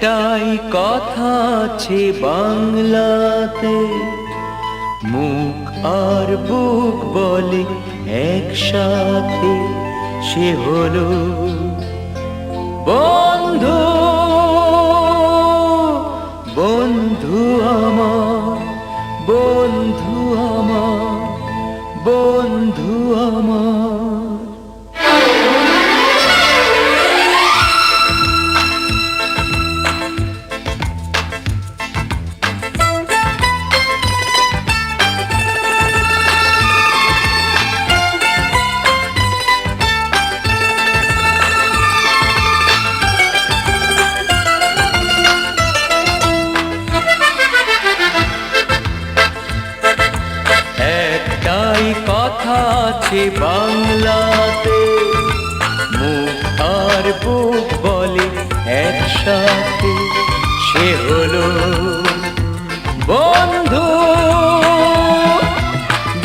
একটাই কথা আছে বাংলাতে, মুখ আর বুক বলে একসাথে, সে হলো বন্ধু। বন্ধু আমার, বন্ধু আমার, বন্ধু আমার। একটাই কথা আছে বাংলাতে, মুখ আর বুক বলে একসাথে, সে হলো বন্ধু।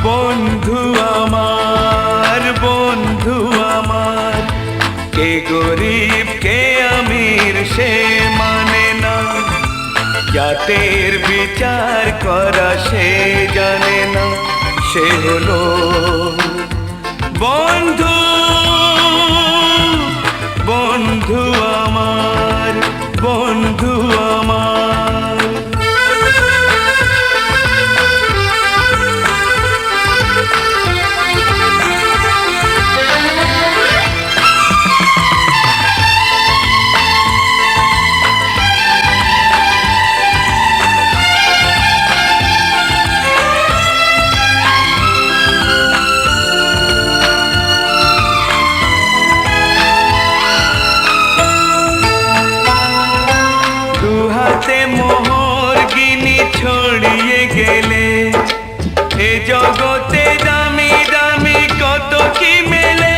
বন্ধু আমার, বন্ধু আমার, কে গরিব কে আমির সে মানে না, জাতের বিচার করা সে জানে না, সে হলো বন্ধু। বন্ধু আমার, বন্ধু আমার। মোহর গিনি ছড়িয়ে গেলে এ জগতে দামি দামি কত কি মেলে।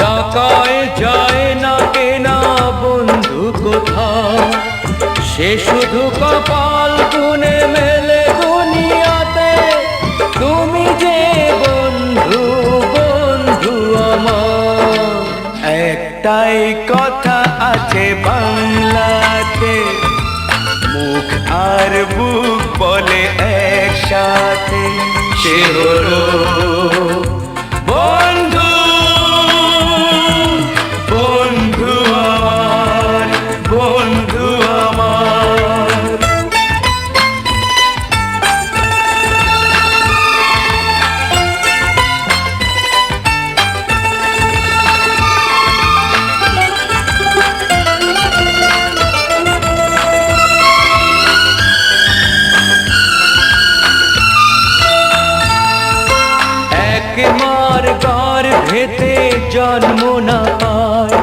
টাকায় যায় না কেনা বন্ধু কোথাও, সে শুধু কপাল গুনে মেলে দুনিয়াতে। তুমি যে বন্ধু, বন্ধু আমার। একটাই কথা আছে বাংলাতে, মুখ আর বুক বলে একসাথে, সে হলো বন্ধু। বন্ধু আমার, বন্ধু আমার। মার গর্ভেতে জন্ম না পায়,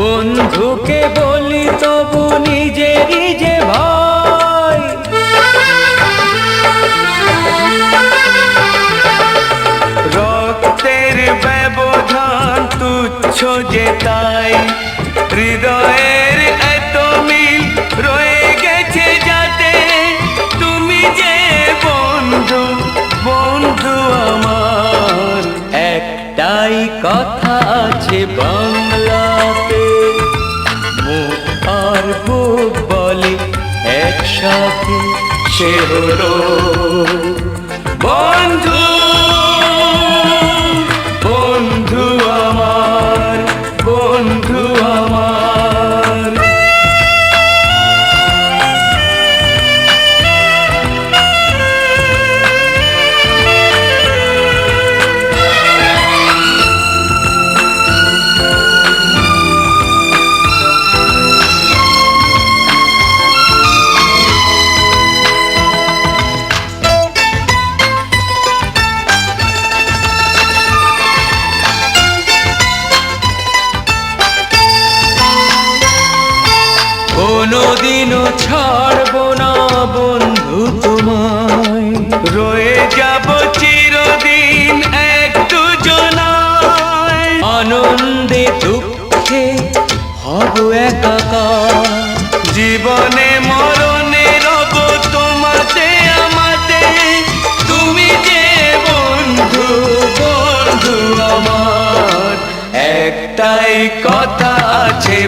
বন্ধুকে বলি তবু নিজেরই যে ভাই। রক্তের ব্যবধান তুচ্ছ যে তাই, হৃদয়ের এত মিল রয়ে গেছে যাতে। তুমি যে বন্ধু, বন্ধু আমার। একটাই কথা আছে বাংলাতে, মুখ আর বুক বলে একসাথে, সে হলো বন্ধু। বন্ধু আমার, বন্ধু আমার। কোনদিনও ছাড়বো না বন্ধু তোমায়, রয়ে যাব চিরদিন এক দুজনায়। আনন্দে দুঃখে হব একাকার, জীবনে মরণে রব তোমাতে আমাতে। তুমি যে বন্ধু, বন্ধু আমার। একটাই কথা আছে